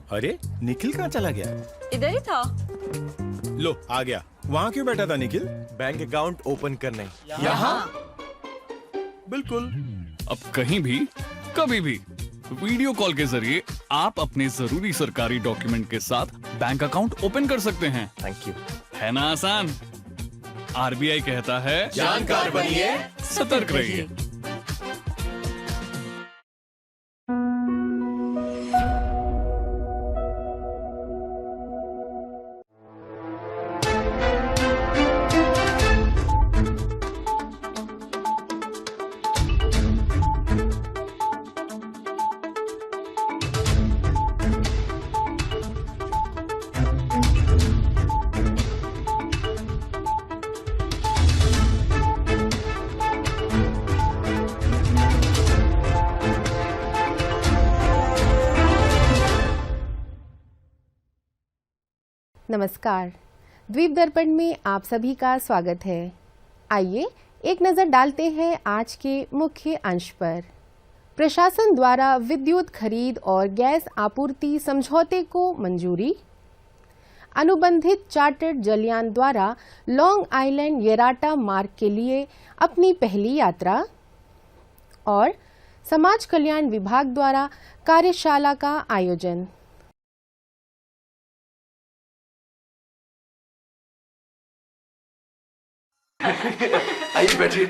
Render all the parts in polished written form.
अरे निखिल कहाँ चला गया? इधर ही था। लो आ गया। वहाँ क्यों बैठा था निखिल? बैंक अकाउंट ओपन करने। यहाँ? बिल्कुल। अब कहीं भी कभी भी वीडियो कॉल के जरिए आप अपने जरूरी सरकारी डॉक्यूमेंट के साथ बैंक अकाउंट ओपन कर सकते हैं। Thank you. है ना आसान? आरबीआई कहता है जानकार बनिए, सतर्क रहिए। नमस्कार, द्वीप दर्पण में आप सभी का स्वागत है। आइए एक नज़र डालते हैं आज के मुख्य अंश पर। प्रशासन द्वारा विद्युत खरीद और गैस आपूर्ति समझौते को मंजूरी। अनुबंधित चार्टर्ड जलयान द्वारा लॉन्ग आइलैंड येराटा मार्ग के लिए अपनी पहली यात्रा। और समाज कल्याण विभाग द्वारा कार्यशाला का आयोजन। आइए बैठिए।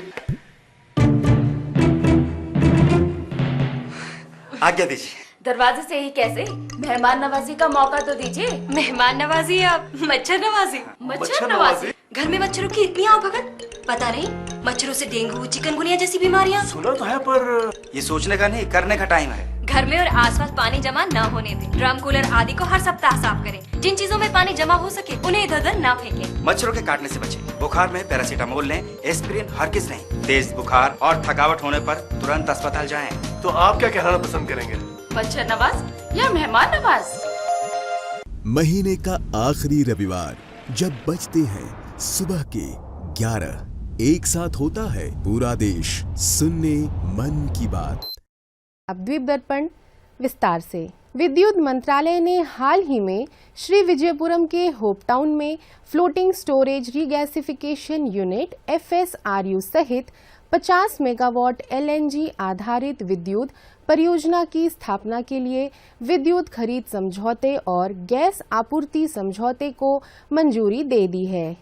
आज्ञा दीजिए। दरवाजे से ही कैसे? मेहमान नवाजी का मौका तो दीजिए। मेहमान नवाजी या मच्छर नवाजी? मच्छर नवाजी। घर में मच्छरों की इतनी आवभगत? पता नहीं, मच्छरों से डेंगू, चिकनगुनिया जैसी बीमारियां। सुना तो है, पर ये सोचने का नहीं, करने का टाइम है। घर में और आसपास पानी जमा न होने दें। ड्रम, कूलर आदि को हर सप्ताह साफ करें। जिन चीजों में पानी जमा हो सके उन्हें इधर उधर न फेंकें। मच्छरों के काटने से बचें। बुखार में पैरासीटामोल लें, एस्पिरिन हरगिज नहीं। तेज बुखार और थकावट होने पर तुरंत अस्पताल जाएं। तो आप क्या कहना पसंद करेंगे, मच्छर नवाज या मेहमान नवाज? महीने का आखिरी रविवार जब बजते हैं सुबह के 11, एक साथ होता है पूरा देश सुनने मन की बात। अब द्वीप दर्पण विस्तार से। विद्युत मंत्रालय ने हाल ही में श्री विजयपुरम के होप टाउन में floating storage regasification unit FSRU सहित 50 मेगावाट LNG आधारित विद्युत परियोजना की स्थापना के लिए विद्युत खरीद समझौते और गैस आपूर्ति समझौते को मंजूरी दे दी है।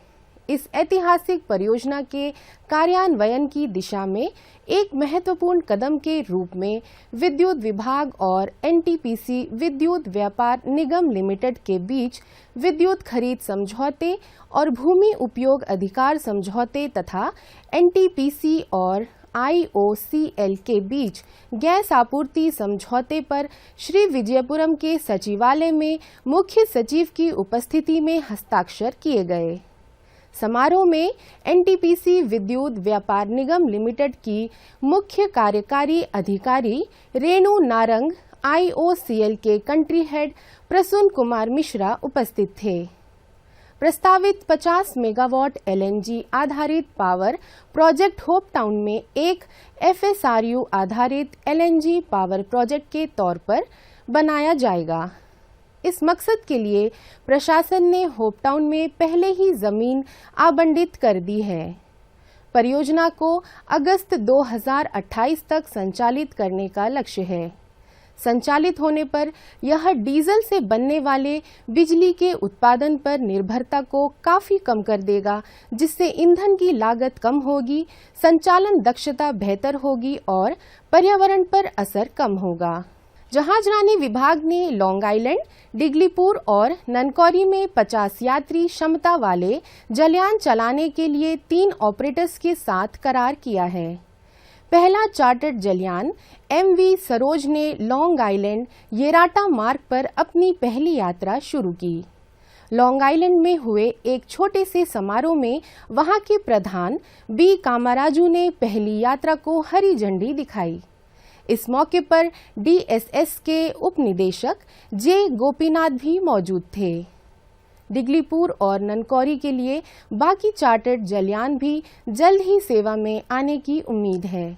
इस ऐतिहासिक परियोजना के कार्यान्वयन की दिशा में एक महत्वपूर्ण कदम के रूप में विद्युत विभाग और NTPC विद्युत व्यापार निगम लिमिटेड के बीच विद्युत खरीद समझौते और भूमि उपयोग अधिकार समझौते तथा NTPC और IOCL के बीच गैस आपूर्ति समझौते पर श्री विजयपुरम के सचिवालय में मुख्य सचिव की उपस्थिति में हस्ताक्षर किए गए। समारोह में NTPC विद्युत व्यापार निगम लिमिटेड की मुख्य कार्यकारी अधिकारी रेणु नारंग, IOCL के कंट्री हेड प्रसून कुमार मिश्रा उपस्थित थे। प्रस्तावित 50 मेगावाट LNG आधारित पावर प्रोजेक्ट होप टाउन में एक FSRU आधारित LNG पावर प्रोजेक्ट के तौर पर बनाया जाएगा। इस मकसद के लिए प्रशासन ने होप टाउन में पहले ही जमीन आवंटित कर दी है। परियोजना को अगस्त 2028 तक संचालित करने का लक्ष्य है। संचालित होने पर यह डीजल से बनने वाले बिजली के उत्पादन पर निर्भरता को काफी कम कर देगा, जिससे ईंधन की लागत कम होगी, संचालन दक्षता बेहतर होगी और पर्यावरण पर असर कम होगा। जहाजरानी विभाग ने लॉन्ग आइलैंड, डिगलीपुर और ननकौरी में 50 यात्री क्षमता वाले जलयान चलाने के लिए 3 ऑपरेटर्स के साथ करार किया है। पहला चार्टर्ड जलयान MV सरोज ने लॉन्ग आइलैंड येराटा मार्ग पर अपनी पहली यात्रा शुरू की। लॉन्ग आइलैंड में हुए एक छोटे से समारोह में वहां के प्रधान B कामाराजू ने पहली यात्रा को हरी झंडी दिखाई। इस मौके पर DSS के उप निदेशक J गोपीनाथ भी मौजूद थे। डिगलीपुर और ननकौरी के लिए बाकी चार्टर्ड जलयान भी जल्द ही सेवा में आने की उम्मीद है।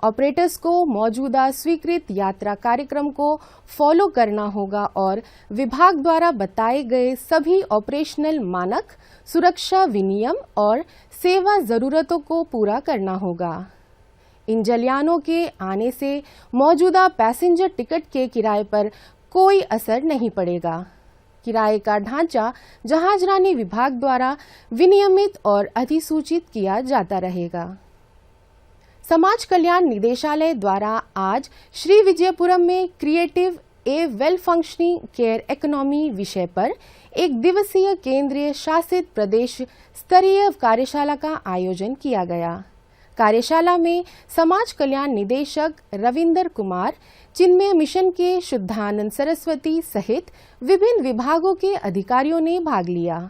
ऑपरेटर्स को मौजूदा स्वीकृत यात्रा कार्यक्रम को फॉलो करना होगा और विभाग द्वारा बताए गए सभी ऑपरेशनल मानक, सुरक्षा विनियम और सेवा जरूरतों को पूरा करना होगा। इन जलयानों के आने से मौजूदा पैसेंजर टिकट के किराए पर कोई असर नहीं पड़ेगा। किराए का ढांचा जहाजरानी विभाग द्वारा विनियमित और अधिसूचित किया जाता रहेगा। समाज कल्याण निदेशालय द्वारा आज श्री विजयपुरम में क्रिएटिव ए वेल फंक्शनिंग केयर इकोनॉमी विषय पर एक दिवसीय केंद्रीय शासित प्रदेश स्तरीय कार्यशाला का आयोजन किया गया। कार्यशाला में समाज कल्याण निदेशक रविंदर कुमार, चिन्मय मिशन के शुद्धानंद सरस्वती सहित विभिन्न विभागों के अधिकारियों ने भाग लिया।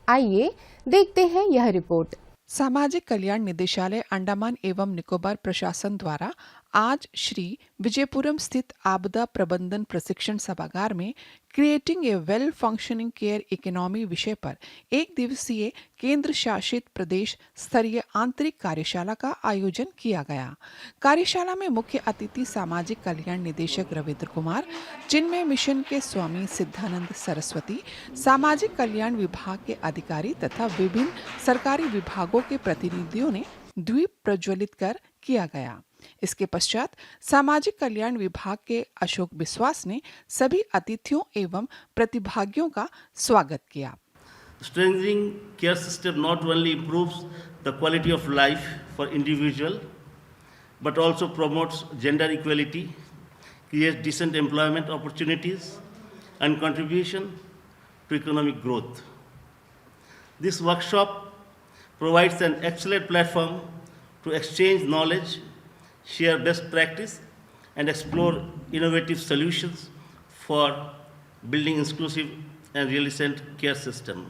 आइए देखते हैं यह रिपोर्ट। सामाजिक कल्याण निदेशालय अंडमान एवं निकोबार प्रशासन द्वारा आज श्री विजयपुरम स्थित आपदा प्रबंधन प्रशिक्षण सभागार में creating a well functioning care economy विषय पर एक दिवसीय केंद्र शासित प्रदेश स्तरीय आंतरिक कार्यशाला का आयोजन किया गया। कार्यशाला में मुख्य अतिथि सामाजिक कल्याण निदेशक रविंद्र कुमार, चिन्मय मिशन के स्वामी सिद्धानंद सरस्वती, सामाजिक कल्याण विभाग के अधिकारी तथा विभिन्न सरकारी विभागों के प्रतिनिधियों ने द्वीप प्रज्वलित कर किया गया। इसके पश्चात सामाजिक कल्याण विभाग के अशोक विश्वास ने सभी अतिथियों एवं प्रतिभागियों का स्वागत किया। Strengthening care system not only improves the quality of life for individual, but also promotes gender equality, creates decent employment opportunities, and contribution to economic growth. This workshop provides an excellent platform to exchange knowledge, share best practice, and explore innovative solutions for building inclusive and resilient care system.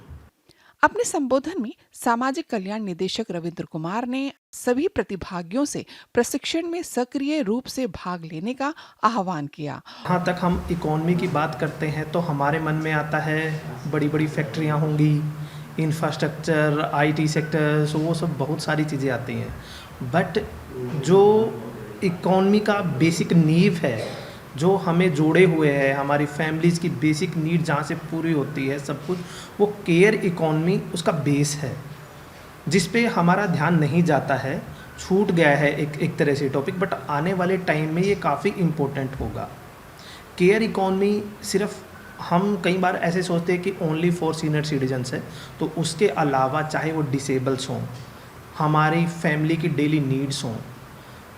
अपने संबोधन में सामाजिक कल्याण निदेशक रविंद्र कुमार ने सभी प्रतिभागियों से प्रशिक्षण में सक्रिय रूप से भाग लेने का आह्वान किया। जहाँ तक हम इकोनॉमी की बात करते हैं तो हमारे मन में आता है बड़ी बड़ी फैक्ट्रियाँ होंगी, इंफ्रास्ट्रक्चर, आईटी सेक्टर्स, वो सब बहुत सारी चीज़ें आती हैं। बट जो इकोनॉमी का बेसिक नींव है, जो हमें जोड़े हुए है, हमारी फैमिलीज़ की बेसिक नीड जहाँ से पूरी होती है सब कुछ, वो केयर इकोनॉमी उसका बेस है, जिस पे हमारा ध्यान नहीं जाता है, छूट गया है एक तरह से टॉपिक। बट आने वाले टाइम में ये काफ़ी इम्पोर्टेंट होगा। केयर इकोनॉमी सिर्फ हम कई बार ऐसे सोचते हैं कि ओनली फॉर सीनियर सिटीजन्स है, तो उसके अलावा चाहे वो डिसेबल्स हों, हमारी फैमिली की डेली नीड्स हों,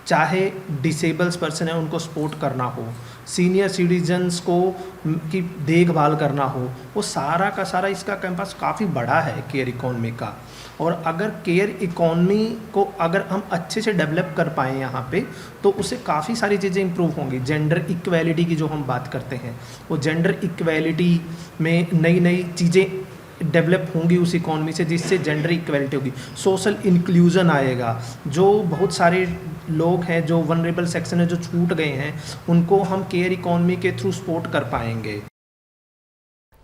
चाहे डिसेबल्स पर्सन है उनको सपोर्ट करना हो, सीनियर सिटीजन्स को की देखभाल करना हो, वो सारा का सारा इसका कैंपस काफ़ी बड़ा है केयर इकोनॉमी का। और अगर केयर इकोनॉमी को अगर हम अच्छे से डेवलप कर पाएँ यहाँ पे, तो उससे काफ़ी सारी चीज़ें इंप्रूव होंगी। जेंडर इक्वेलिटी की जो हम बात करते हैं, वो जेंडर इक्वेलिटी में नई नई चीज़ें डेवलप होंगी उस इकोनॉमी से, जिससे जेंडर इक्वेलिटी होगी, सोशल इंक्लूजन आएगा। जो बहुत सारे लोग हैं, जो वनरेबल सेक्शन है, जो छूट गए हैं, उनको हम केयर इकोनॉमी के थ्रू सपोर्ट कर पाएंगे।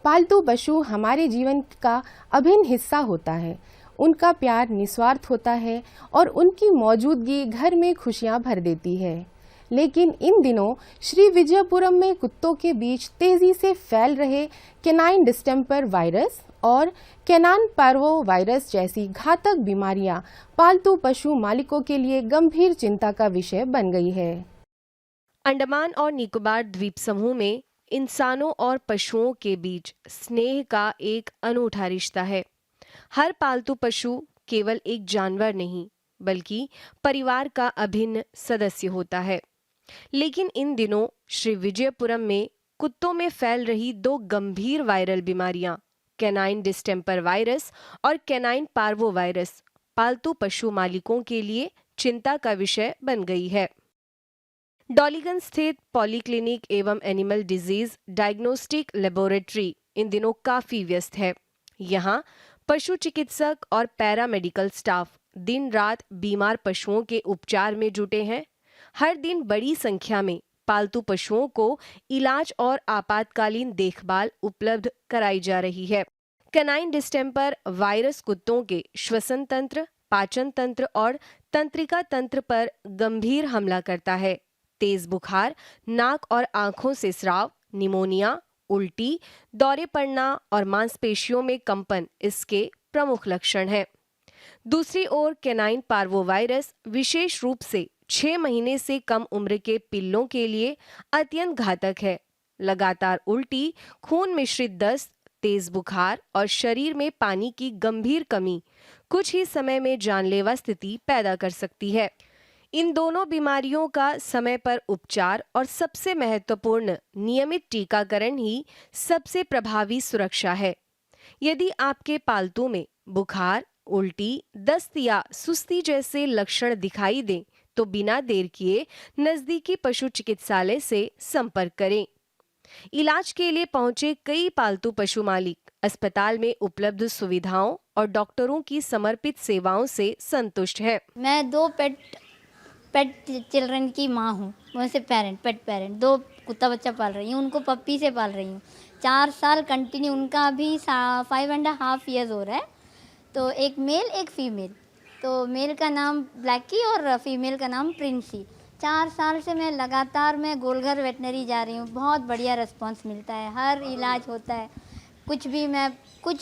पालतू पशु हमारे जीवन का अभिन्न हिस्सा होता है। उनका प्यार निस्वार्थ होता है और उनकी मौजूदगी घर में खुशियां भर देती है। लेकिन इन दिनों श्री विजयपुरम में कुत्तों के बीच तेजी से फैल रहे कैनाइन डिस्टेम्पर वायरस और कैनान पार्वो वायरस जैसी घातक बीमारियां पालतू पशु मालिकों के लिए गंभीर चिंता का विषय बन गई है। अंडमान और निकोबार द्वीप समूह में इंसानों और पशुओं के बीच स्नेह का एक अनूठा रिश्ता है। हर पालतू पशु केवल एक जानवर नहीं, बल्कि परिवार का अभिन्न सदस्य होता है। लेकिन इन दिनों श्री विजयपुरम में कुत्तों में फैल रही दो गंभीर वायरल बीमारियां, कैनाइन डिस्टेम्पर वायरस और कैनाइन पार्वो वायरस, पालतू पशु मालिकों के लिए चिंता का विषय बन गई है। डॉलीगंज स्थित पॉलीक्लिनिक एवं animal disease diagnostic laboratory in दिनों काफी व्यस्त है। यहाँ पशु चिकित्सक और पैरामेडिकल स्टाफ दिन रात बीमार पशुओं के उपचार में जुटे हैं। हर दिन बड़ी संख्या में पालतू पशुओं को इलाज और आपातकालीन देखभाल उपलब्ध कराई जा रही है। कैनाइन डिस्टेम्पर वायरस कुत्तों के श्वसन तंत्र, पाचन तंत्र और तंत्रिका तंत्र पर गंभीर हमला करता है। तेज बुखार, नाक और आंखों से स्राव, निमोनिया, उल्टी, दौरे पड़ना और मांसपेशियों में कंपन इसके प्रमुख लक्षण हैं। दूसरी ओर कैनाइन पार्वोवायरस विशेष रूप से 6 महीने से कम उम्र के पिल्लों के लिए अत्यंत घातक है। लगातार उल्टी, खून मिश्रित दस्त, तेज बुखार और शरीर में पानी की गंभीर कमी कुछ ही समय में जानलेवा स्थिति पैदा कर सकती है। इन दोनों बीमारियों का समय पर उपचार और सबसे महत्वपूर्ण नियमित टीकाकरण ही सबसे प्रभावी सुरक्षा है। यदि आपके पालतू में बुखार, उल्टी, दस्त या सुस्ती जैसे लक्षण दिखाई दें तो बिना देर किए नजदीकी पशु चिकित्सालय से संपर्क करें। इलाज के लिए पहुंचे कई पालतू पशु मालिक अस्पताल में उपलब्ध सुविधाओं और डॉक्टरों की समर्पित सेवाओं से संतुष्ट हैं। मैं 2 पेट चिल्ड्रन की माँ हूँ, वैसे पेट पेरेंट 2 कुत्ता बच्चा पाल रही हूँ, उनको पप्पी से पाल रही हूँ। 4 साल कंटिन्यू, उनका अभी 5.5 years हो रहा है। तो एक मेल एक फीमेल, तो मेल का नाम ब्लैकी और फीमेल का नाम प्रिंसी। 4 साल से मैं लगातार गोलघर वेटनरी जा रही हूँ। बहुत बढ़िया रिस्पांस मिलता है, हर इलाज होता है। कुछ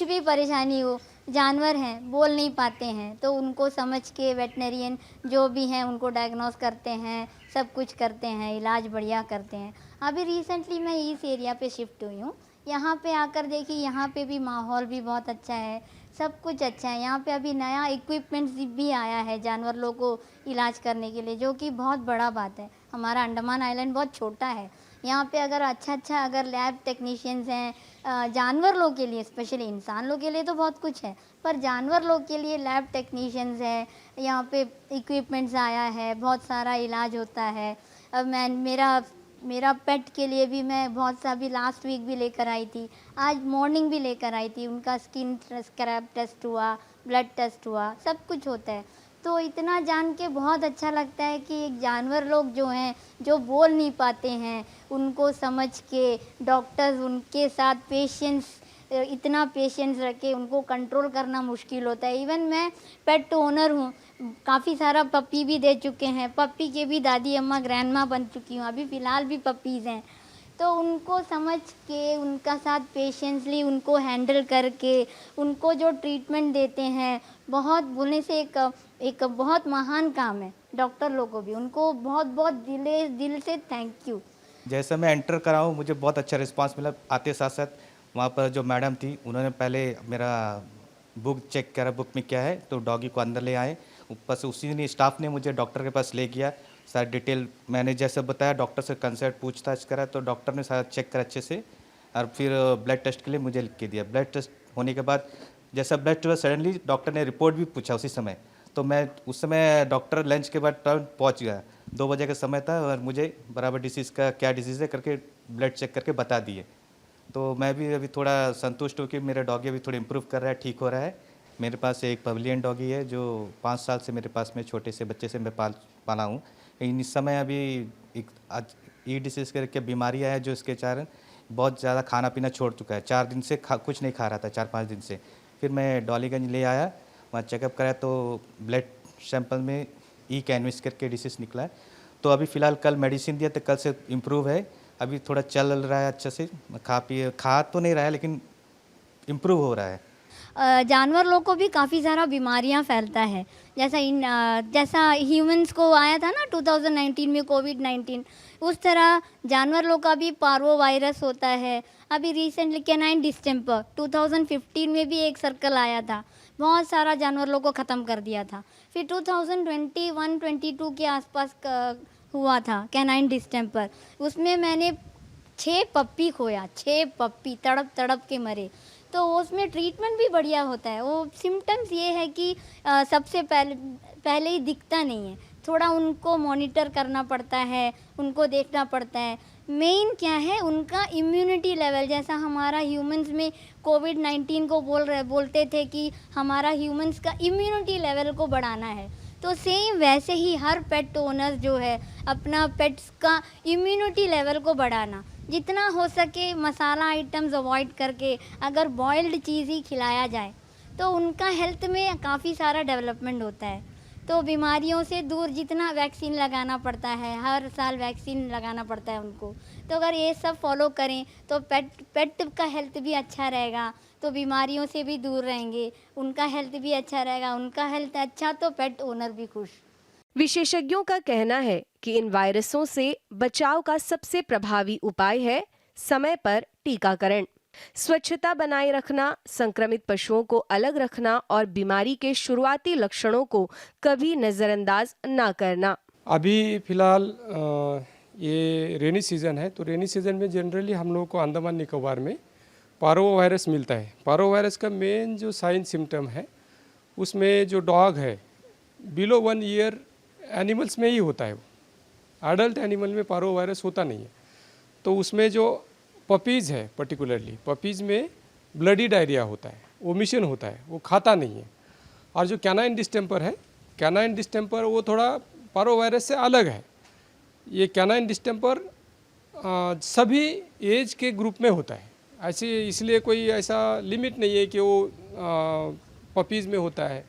भी परेशानी हो, जानवर हैं बोल नहीं पाते हैं तो उनको समझ के वेटनरियन जो भी हैं उनको डायग्नोस करते हैं, सब कुछ करते हैं, इलाज बढ़िया करते हैं। अभी रिसेंटली मैं इस एरिया पे शिफ्ट हुई हूँ। यहाँ पे आकर देखिए, यहाँ पे भी माहौल भी बहुत अच्छा है, सब कुछ अच्छा है। यहाँ पे अभी नया इक्विपमेंट्स भी आया है जानवर लोगों को इलाज करने के लिए, जो कि बहुत बड़ा बात है। हमारा अंडमान आइलैंड बहुत छोटा है, यहाँ पे अगर अच्छा अगर लैब टेक्नीशियंस हैं जानवर लोग के लिए, स्पेशली इंसान लोग के लिए तो बहुत कुछ है, पर जानवर लोग के लिए लैब टेक्नीशियंस हैं, यहाँ पे इक्विपमेंट्स आया है, बहुत सारा इलाज होता है। अब मेरा पेट के लिए भी मैं बहुत सा भी लास्ट वीक भी लेकर आई थी, आज मॉर्निंग भी लेकर आई थी। उनका स्किन स्क्रैब टेस्ट हुआ, ब्लड टेस्ट हुआ, सब कुछ होता है। तो इतना जान के बहुत अच्छा लगता है कि एक जानवर लोग जो हैं, जो बोल नहीं पाते हैं, उनको समझ के डॉक्टर्स उनके साथ इतना पेशेंस रखे, उनको कंट्रोल करना मुश्किल होता है। इवन मैं पेट ओनर हूँ, काफ़ी सारा पप्पी भी दे चुके हैं, पप्पी के भी दादी अम्मा ग्रैंड माँ बन चुकी हूँ, अभी फ़िलहाल भी पप्पीज़ हैं। तो उनको समझ के, उनका साथ पेशेंसली उनको हैंडल करके, उनको जो ट्रीटमेंट देते हैं, बहुत बोलने से एक बहुत महान काम है। डॉक्टर लोगों को भी उनको बहुत दिल से थैंक यू। जैसे मैं एंटर करा हूँ, मुझे बहुत अच्छा रिस्पांस मिला। आते साथ साथ वहाँ पर जो मैडम थी उन्होंने पहले मेरा बुक चेक करा, बुक में क्या है, तो डॉगी को अंदर ले आए। ऊपर से उसी ने स्टाफ ने मुझे डॉक्टर के पास ले गया। सारी डिटेल मैंने जैसे बताया, डॉक्टर से कंसल्ट पूछताछ करा तो डॉक्टर ने सारा चेक करा अच्छे से, और फिर ब्लड टेस्ट के लिए मुझे लिख के दिया। ब्लड टेस्ट होने के बाद जैसा ब्लड टेस्ट, सडनली डॉक्टर ने रिपोर्ट भी पूछा उसी समय। तो मैं उस समय डॉक्टर लंच के बाद तुरंत पहुँच गया, 2 बजे का समय था, और मुझे बराबर डिसीज़ का क्या डिसीज़ है करके ब्लड चेक करके बता दिए। तो मैं भी अभी थोड़ा संतुष्ट हूँ कि मेरा डॉगी अभी थोड़ा इम्प्रूव कर रहा है, ठीक हो रहा है। मेरे पास एक पवेलियन डॉगी है जो 5 साल से मेरे पास में छोटे से बच्चे से मैं पाला हूँ। लेकिन इस समय अभी ई डिसीज़ करके बीमारियाँ हैं जो इसके कारण बहुत ज़्यादा खाना पीना छोड़ चुका है। 4 दिन से कुछ नहीं खा रहा था, 4-5 दिन से। फिर मैं डॉलीगंज ले आया, वहाँ चेकअप कराया तो ब्लड सैंपल में ई कैनविस करके डिसीज़ निकला है। तो अभी फ़िलहाल कल मेडिसिन दिया तो कल से इम्प्रूव है, अभी थोड़ा चल रहा है अच्छे से, खा तो नहीं रहा है लेकिन इम्प्रूव हो रहा है। जानवर लोग को भी काफ़ी सारा बीमारियां फैलता है, जैसा ह्यूमंस को आया था ना 2019 में कोविड-19, उस तरह जानवर लोग का भी पार्वो वायरस होता है। अभी रिसेंटली कैनाइन डिस्टेंपर 2015 में भी एक सर्कल आया था, बहुत सारा जानवर लोग को ख़त्म कर दिया था। फिर 2021-22 के आसपास हुआ था कैनाइन डिस्टेंपर, उसमें मैंने 6 पप्पी खोया, 6 पप्पी तड़प के मरे। तो उसमें ट्रीटमेंट भी बढ़िया होता है। वो सिम्टम्स ये है कि सबसे पहले ही दिखता नहीं है, थोड़ा उनको मॉनिटर करना पड़ता है, उनको देखना पड़ता है। मेन क्या है, उनका इम्यूनिटी लेवल, जैसा हमारा ह्यूमंस में कोविड-19 को बोलते थे कि हमारा ह्यूमंस का इम्यूनिटी लेवल को बढ़ाना है, तो सेम वैसे ही हर पेट ओनर जो है अपना पेट्स का इम्यूनिटी लेवल को बढ़ाना, जितना हो सके मसाला आइटम्स अवॉइड करके अगर बॉइल्ड चीज़ ही खिलाया जाए तो उनका हेल्थ में काफ़ी सारा डेवलपमेंट होता है। तो बीमारियों से दूर जितना वैक्सीन लगाना पड़ता है, हर साल वैक्सीन लगाना पड़ता है उनको, तो अगर ये सब फॉलो करें तो पेट का हेल्थ भी अच्छा रहेगा, तो बीमारियों से भी दूर रहेंगे, उनका हेल्थ भी अच्छा रहेगा, उनका हेल्थ अच्छा तो पेट ओनर भी खुश। विशेषज्ञों का कहना है कि इन वायरसों से बचाव का सबसे प्रभावी उपाय है समय पर टीकाकरण, स्वच्छता बनाए रखना, संक्रमित पशुओं को अलग रखना और बीमारी के शुरुआती लक्षणों को कभी नजरअंदाज न करना। अभी फिलहाल ये रेनी सीजन है, तो रेनी सीजन में जनरली हम लोगों को अंडमान निकोबार में पारो वायरस मिलता है। पारो वायरस का मेन जो साइन सिम्टम है, उसमें जो डॉग है बिलो 1 ईयर एनिमल्स में ही होता है, वो अडल्ट एनिमल में पारो वायरस होता नहीं है। तो उसमें जो पपीज़ है, पर्टिकुलरली पपीज़ में ब्लडी डायरिया होता है, ओमिशन होता है, वो खाता नहीं है। और जो कैनाइन डिस्टेम्पर है, कैनाइन डिस्टेम्पर वो थोड़ा पारो वायरस से अलग है। ये कैनाइन डिस्टेम्पर सभी एज के ग्रुप में होता है, ऐसे इसलिए कोई ऐसा लिमिट नहीं है कि वो पपीज़ में होता है,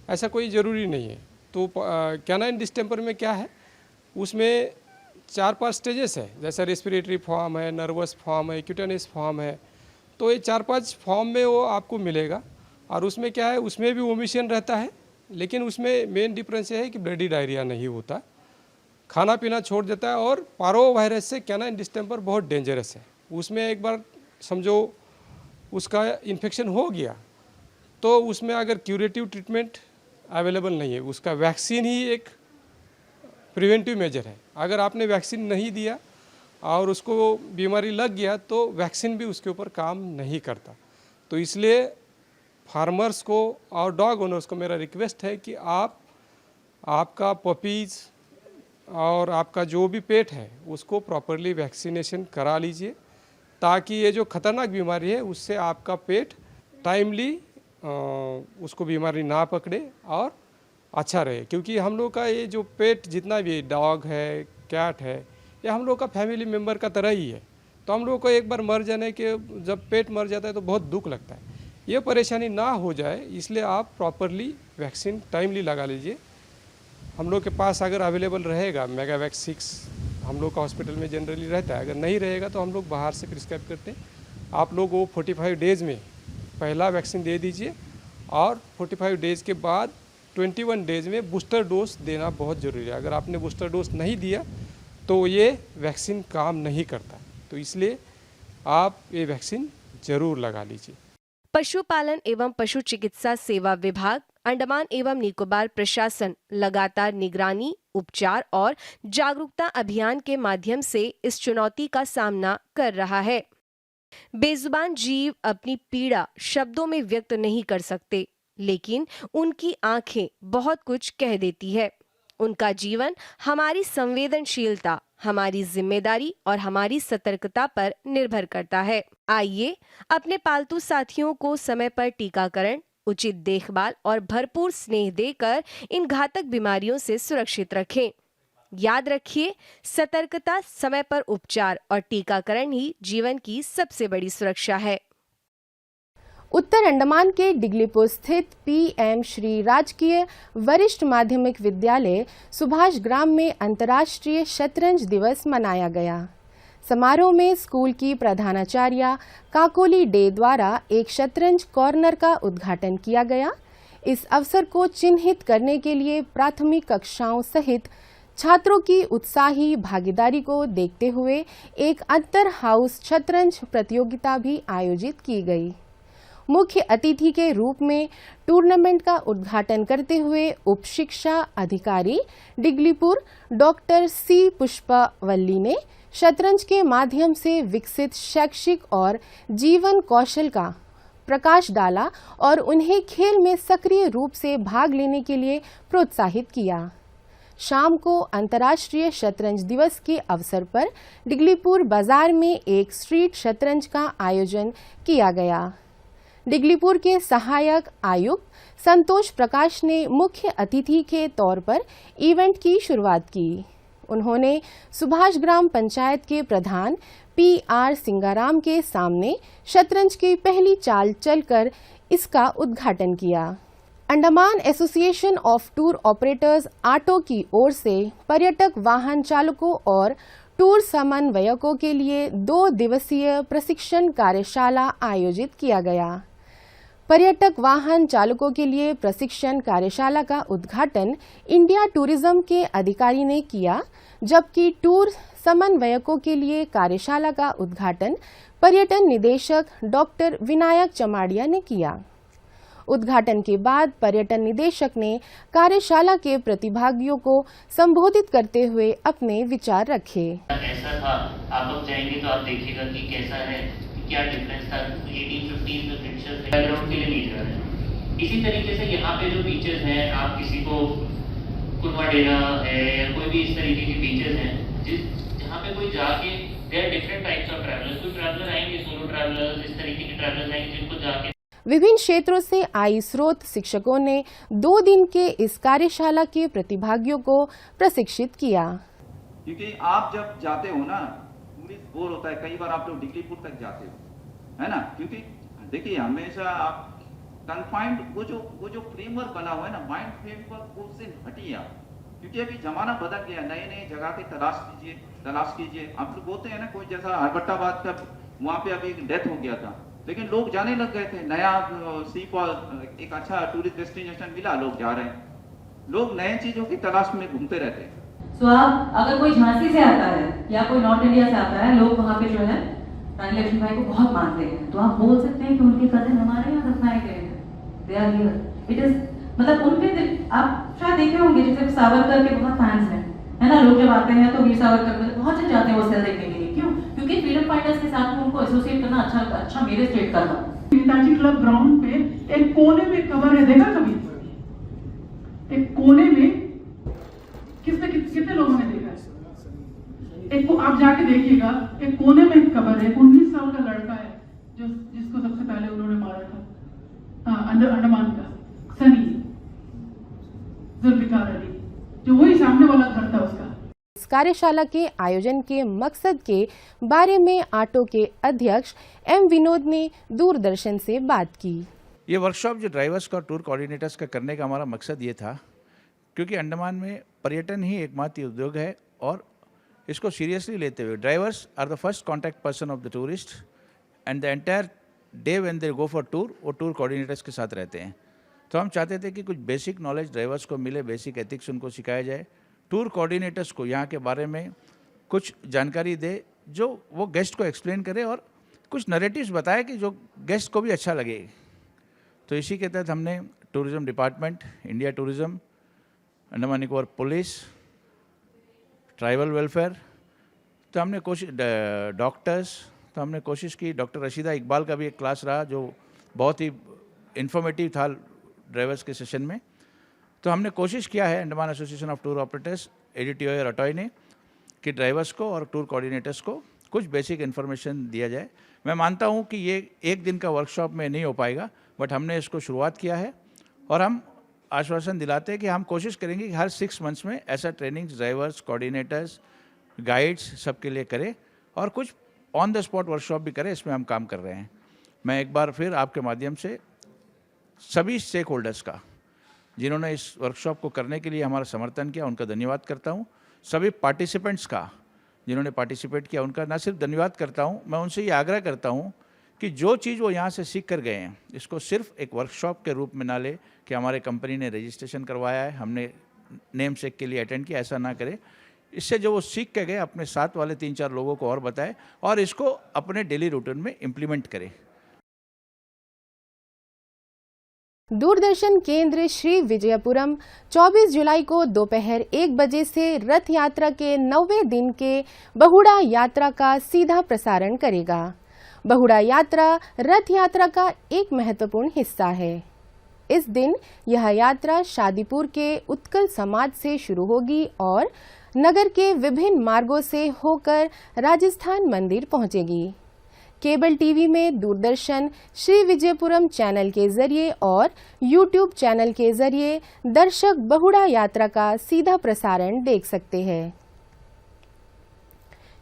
ऐसा कोई ज़रूरी नहीं है। तो कैनाइन डिस्टेम्पर में क्या है, उसमें 4-5 स्टेजेस है, जैसा रेस्पिरेटरी फॉर्म है, नर्वस फॉर्म है, क्यूटेनियस फॉर्म है। तो ये 4-5 फॉर्म में वो आपको मिलेगा। और उसमें क्या है, उसमें भी वोमिशन रहता है, लेकिन उसमें मेन डिफरेंस ये है कि ब्लडी डायरिया नहीं होता, खाना पीना छोड़ देता है। और पारो वायरस से कैनाइन डिस्टेम्पर बहुत डेंजरस है। उसमें एक बार समझो उसका इन्फेक्शन हो गया तो उसमें अगर क्यूरेटिव ट्रीटमेंट अवेलेबल नहीं है, उसका वैक्सीन ही एक प्रिवेंटिव मेजर है। अगर आपने वैक्सीन नहीं दिया और उसको बीमारी लग गया तो वैक्सीन भी उसके ऊपर काम नहीं करता। तो इसलिए फार्मर्स को और डॉग ओनर्स को मेरा रिक्वेस्ट है कि आपका पपीज़ और आपका जो भी पेट है उसको प्रॉपरली वैक्सीनेशन करा लीजिए, ताकि ये जो खतरनाक बीमारी है उससे आपका पेट टाइमली उसको बीमारी ना पकड़े और अच्छा रहे। क्योंकि हम लोग का ये जो पेट जितना भी डॉग है, कैट है, ये हम लोग का फैमिली मेम्बर का तरह ही है। तो हम लोग को एक बार मर जाने के, जब पेट मर जाता है तो बहुत दुख लगता है। ये परेशानी ना हो जाए इसलिए आप प्रॉपरली वैक्सीन टाइमली लगा लीजिए। हम लोग के पास अगर अवेलेबल रहेगा मेगावैक्स 6 हम लोग का हॉस्पिटल में जनरली रहता है, अगर नहीं रहेगा तो हम लोग बाहर से प्रिस्क्राइब करते हैं। आप लोग वो 45 डेज़ में पहला वैक्सीन दे दीजिए और 45 डेज़ के बाद 21 डेज़ में बूस्टर डोज देना बहुत ज़रूरी है। अगर आपने बूस्टर डोज नहीं दिया तो ये वैक्सीन काम नहीं करता, तो इसलिए आप ये वैक्सीन ज़रूर लगा लीजिए। पशुपालन एवं पशु चिकित्सा सेवा विभाग, अंडमान एवं निकोबार प्रशासन लगातार निगरानी, उपचार और जागरूकता अभियान के माध्यम से इस चुनौती का सामना कर रहा है। बेजुबान जीव अपनी पीड़ा शब्दों में व्यक्त नहीं कर सकते, लेकिन उनकी आंखें बहुत कुछ कह देती है। उनका जीवन हमारी संवेदनशीलता, हमारी जिम्मेदारी और हमारी सतर्कता पर निर्भर करता है। आइए अपने पालतू साथियों को समय पर टीकाकरण, उचित देखभाल और भरपूर स्नेह देकर इन घातक बीमारियों से सुरक्षित रखें। याद रखिए, सतर्कता, समय पर उपचार और टीकाकरण ही जीवन की सबसे बड़ी सुरक्षा है। उत्तर अंडमान के डिगलीपुर स्थित पीएम श्री राजकीय वरिष्ठ माध्यमिक विद्यालय सुभाष ग्राम में अंतर्राष्ट्रीय शतरंज दिवस मनाया गया। समारोह में स्कूल की प्रधानाचार्य काकोली डे द्वारा एक शतरंज कॉर्नर का उद्घाटन किया गया। इस अवसर को चिन्हित करने के लिए प्राथमिक कक्षाओं सहित छात्रों की उत्साही भागीदारी को देखते हुए एक अंतर हाउस शतरंज प्रतियोगिता भी आयोजित की गई। मुख्य अतिथि के रूप में टूर्नामेंट का उद्घाटन करते हुए उप शिक्षा अधिकारी डिगलीपुर डॉक्टर सी पुष्पावल्ली ने शतरंज के माध्यम से विकसित शैक्षिक और जीवन कौशल का प्रकाश डाला और उन्हें खेल में सक्रिय रूप से भाग लेने के लिए प्रोत्साहित किया। शाम को अंतर्राष्ट्रीय शतरंज दिवस के अवसर पर डिगलीपुर बाजार में एक स्ट्रीट शतरंज का आयोजन किया गया। डिगलीपुर के सहायक आयुक्त संतोष प्रकाश ने मुख्य अतिथि के तौर पर इवेंट की शुरुआत की। उन्होंने सुभाष ग्राम पंचायत के प्रधान PR सिंगाराम के सामने शतरंज की पहली चाल चलकर इसका उद्घाटन किया। Andaman association of tour operators auto की ओर से पर्यटक वाहन चालकों और टूर समन्वयकों के लिए 2 दिवसीय प्रशिक्षण कार्यशाला आयोजित किया गया। पर्यटक वाहन चालकों के लिए प्रशिक्षण कार्यशाला का उद्घाटन इंडिया टूरिज्म के अधिकारी ने किया, जबकि टूर समन्वयकों के लिए कार्यशाला का उद्घाटन पर्यटन निदेशक डॉक्टर विनायक चमाड़िया ने किया। उद्घाटन के बाद पर्यटन निदेशक ने कार्यशाला के प्रतिभागियों को संबोधित करते हुए अपने विचार रखे। कैसा था, आप लोग जाएंगे तो आप देखिएगा कि कैसा है, क्या डिफरेंस था 1850 में ब्रिटिशर्स बैकग्राउंड के लिए नहीं जा रहे। इसी तरीके से यहाँ पे जो बीचेस हैं, आप किसी को कुरवाडेरा है या कोई भी इस तरीके के बीचेस हैं जहाँ पे कोई जाके there different types of travellers, कोई ट्रैवलर आएंगे, सोलो ट्रैवलर्स, इस तरीके के ट्रैवलर्स आएंगे जिनको जाके विभिन्न क्षेत्रों से आई स्रोत शिक्षकों ने 2 दिन के इस कार्यशाला के प्रतिभागियों को प्रशिक्षित किया। क्योंकि आप जब जाते हो ना, टूरिस्ट बोर होता है, कई बार आप लोग डिग्रीपुर तक जाते हो, है ना, क्योंकि देखिए हमेशा आप कन्फाइंड वो जो फ्रेमवर्क बना हुआ है ना, माइंड फ्रेमवर्क, उससे हटिए आप, क्योंकि अभी जमाना बदल गया, नए नए जगह की तलाश कीजिए। आप लोग बोलते हैं ना, कोई जैसा हरबट्टाबाद का वहाँ पे अभी डेथ हो गया था, लेकिन लोग जाने लग गए थे, नया सी फॉल एक अच्छा टूरिस्ट डेस्टिनेशन मिला, लोग जा रहे हैं, लोग नए चीजों की तलाश में घूमते रहते हैं। तो आप अगर कोई झांसी से आता है या कोई नॉर्थ इंडिया से आता है, लोग वहाँ पे जो है रानी लक्ष्मीबाई को बहुत मानते हैं, तो आप बोल सकते हैं कि उनके कदम हमारे यहाँ दफनाए गए हैं, they are here, it is मतलब उनके आप शायद देखे होंगे, जैसे सावरकर के बहुत फैंस हैं, है ना, लोग जब आते हैं तो वीर सावरकर बहुत जन जाते हैं वो सेल देखने के लिए। क्यों? क्योंकि फ्रीडम फाइटर्स के साथ में उनको एसोसिएट करना अच्छा मेरे स्टेट का था। नेताजी क्लब ग्राउंड पे एक कोने में कवर है, देखा कभी? एक कोने में कितने लोगों ने देखा है? एक आप जाके देखिएगा, एक कोने में एक कवर है, 19 साल का लड़का है जिसको सबसे पहले उन्होंने मारा था, अंडमान का सनी जुल्फिकार अली, जो वही सामने वाला घर था उसका। इस कार्यशाला के आयोजन के मकसद के बारे में आटो के अध्यक्ष एम विनोद ने दूरदर्शन से बात की। ये वर्कशॉप जो ड्राइवर्स का, टूर कोऑर्डिनेटर्स का करने का हमारा मकसद ये था, क्योंकि अंडमान में पर्यटन ही एकमात्र उद्योग है और इसको सीरियसली लेते हुए drivers are the first contact person of the tourist and the entire day when they go for tour, वो टूर कोऑर्डिनेटर्स के साथ रहते हैं। तो हम चाहते थे कि कुछ बेसिक नॉलेज ड्राइवर्स को मिले, बेसिक एथिक्स उनको सिखाया जाए, टूर कोऑर्डिनेटर्स को यहाँ के बारे में कुछ जानकारी दे जो वो गेस्ट को एक्सप्लेन करे और कुछ नरेटिव्स बताए कि जो गेस्ट को भी अच्छा लगे। तो इसी के तहत हमने tourism department, India tourism, Andaman Nicobar police, tribal welfare, तो हमने कोशिश, डॉक्टर्स, तो हमने कोशिश की। डॉक्टर रशीदा इकबाल का भी एक क्लास रहा जो बहुत ही इन्फॉर्मेटिव था ड्राइवर्स के सेशन में। तो हमने कोशिश किया है Andaman association of tour operators, ADTO और अटॉय ने, कि ड्राइवर्स को और टूर कोऑर्डिनेटर्स को कुछ बेसिक इन्फॉर्मेशन दिया जाए। मैं मानता हूं कि ये एक दिन का वर्कशॉप में नहीं हो पाएगा, बट हमने इसको शुरुआत किया है और हम आश्वासन दिलाते हैं कि हम कोशिश करेंगे कि हर 6 मंथ्स में ऐसा ट्रेनिंग्स ड्राइवर्स, कोऑर्डिनेटर्स, गाइड्स सबके लिए करें और कुछ ऑन द स्पॉट वर्कशॉप भी करें। इसमें हम काम कर रहे हैं। मैं एक बार फिर आपके माध्यम से सभी स्टेक होल्डर्स का, जिन्होंने इस वर्कशॉप को करने के लिए हमारा समर्थन किया, उनका धन्यवाद करता हूं। सभी पार्टिसिपेंट्स का, जिन्होंने पार्टिसिपेट किया, उनका न सिर्फ धन्यवाद करता हूं, मैं उनसे ये आग्रह करता हूं कि जो चीज़ वो यहाँ से सीख कर गए हैं, इसको सिर्फ एक वर्कशॉप के रूप में ना ले कि हमारे कंपनी ने रजिस्ट्रेशन करवाया है, हमने नेम चेक के लिए अटेंड किया, ऐसा ना करे। इससे जो वो सीख के गए अपने साथ वाले 3-4 लोगों को और बताए और इसको अपने डेली रूटीन में इम्प्लीमेंट करें। दूरदर्शन केंद्र श्री विजयपुरम 24 जुलाई को दोपहर 1 बजे से रथ यात्रा के 9वें दिन के बहुड़ा यात्रा का सीधा प्रसारण करेगा। बहुड़ा यात्रा रथ यात्रा का एक महत्वपूर्ण हिस्सा है। इस दिन यह यात्रा शादीपुर के उत्कल समाज से शुरू होगी और नगर के विभिन्न मार्गों से होकर राजस्थान मंदिर पहुंचेगी। केबल टीवी में दूरदर्शन श्री विजयपुरम चैनल के जरिए और यूट्यूब चैनल के जरिए दर्शक बहुड़ा यात्रा का सीधा प्रसारण देख सकते हैं।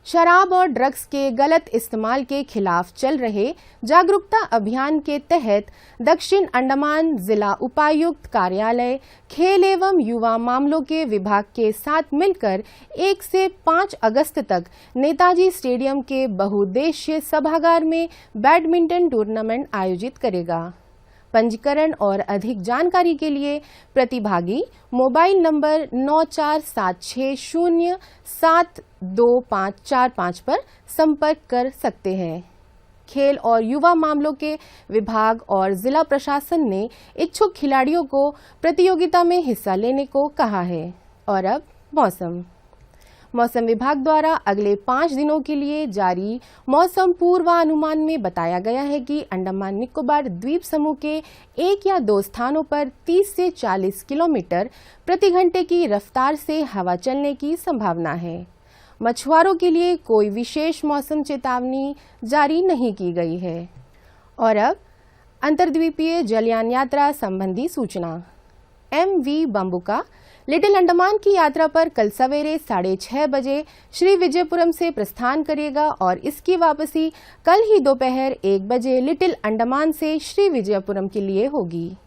शराब और ड्रग्स के गलत इस्तेमाल के खिलाफ चल रहे जागरूकता अभियान के तहत दक्षिण अंडमान जिला उपायुक्त कार्यालय खेल एवं युवा मामलों के विभाग के साथ मिलकर 1 से 5 अगस्त तक नेताजी स्टेडियम के बहुउद्देशीय सभागार में बैडमिंटन टूर्नामेंट आयोजित करेगा। पंजीकरण और अधिक जानकारी के लिए प्रतिभागी मोबाइल नंबर 9476072545 पर संपर्क कर सकते हैं। खेल और युवा मामलों के विभाग और जिला प्रशासन ने इच्छुक खिलाड़ियों को प्रतियोगिता में हिस्सा लेने को कहा है। और अब मौसम विभाग द्वारा अगले 5 दिनों के लिए जारी मौसम पूर्वानुमान में बताया गया है कि अंडमान निकोबार द्वीप समूह के 1 या 2 स्थानों पर 30 से 40 किलोमीटर प्रति घंटे की रफ्तार से हवा चलने की संभावना है। मछुआरों के लिए कोई विशेष मौसम चेतावनी जारी नहीं की गई है। और अब अंतर्द्वीपीय जलयान यात्रा संबंधी सूचना। MV बम्बुका लिटिल अंडमान की यात्रा पर कल सवेरे 6:30 बजे श्री विजयपुरम से प्रस्थान करेगा और इसकी वापसी कल ही दोपहर 1 बजे लिटिल अंडमान से श्री विजयपुरम के लिए होगी।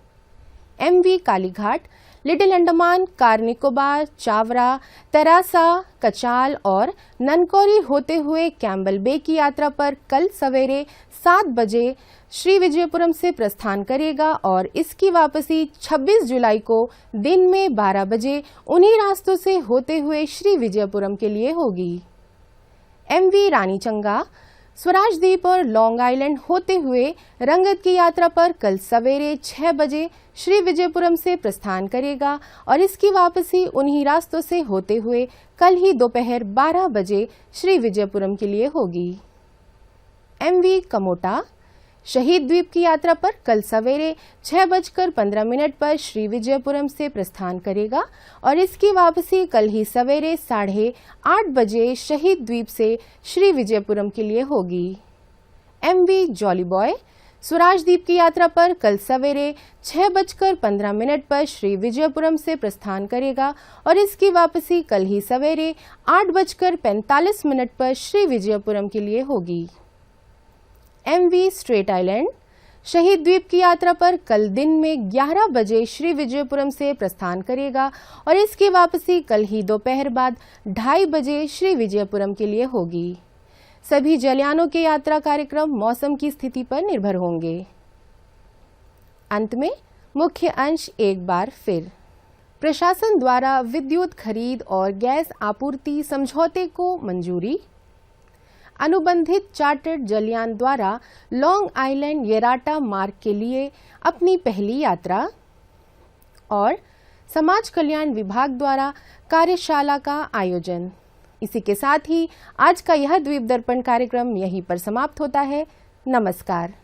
MV Kalighat little Andaman, Car Nicobar, Chowra, Teressa, Katchal और ननकौरी होते हुए कैम्बल बे की यात्रा पर कल सवेरे 7 बजे श्री विजयपुरम से प्रस्थान करेगा और इसकी वापसी 26 जुलाई को दिन में 12 बजे उन्हीं रास्तों से होते हुए श्री विजयपुरम के लिए होगी। MV रानीचंगा स्वराज द्वीप और लॉन्ग आइलैंड होते हुए रंगत की यात्रा पर कल सवेरे 6 बजे श्री विजयपुरम से प्रस्थान करेगा और इसकी वापसी उन्हीं रास्तों से होते हुए कल ही दोपहर 12 बजे श्री विजयपुरम के लिए होगी। MV कमोटा शहीद द्वीप की यात्रा पर कल सवेरे 6:15 पर श्री विजयपुरम से प्रस्थान करेगा और इसकी वापसी कल ही सवेरे 8:30 बजे शहीद द्वीप से श्री विजयपुरम के लिए होगी। MV जॉली बॉय स्वराज द्वीप की यात्रा पर कल सवेरे 6:15 पर श्री विजयपुरम से प्रस्थान करेगा और इसकी वापसी कल ही सवेरे 8:45 पर श्री विजयपुरम के लिए होगी। MV स्ट्रेट आइलैंड शहीद द्वीप की यात्रा पर कल दिन में 11 बजे श्री विजयपुरम से प्रस्थान करेगा और इसकी वापसी कल ही दोपहर बाद 2:30 बजे श्री विजयपुरम के लिए होगी। सभी जलयानों के यात्रा कार्यक्रम मौसम की स्थिति पर निर्भर होंगे। अंत में मुख्य अंश एक बार फिर। प्रशासन द्वारा विद्युत खरीद और गैस आपूर्ति समझौते को मंजूरी। अनुबंधित चार्टर्ड जलयान द्वारा लॉन्ग आइलैंड येराटा मार्ग के लिए अपनी पहली यात्रा। और समाज कल्याण विभाग द्वारा कार्यशाला का आयोजन। इसी के साथ ही आज का यह द्वीप दर्पण कार्यक्रम यहीं पर समाप्त होता है। नमस्कार।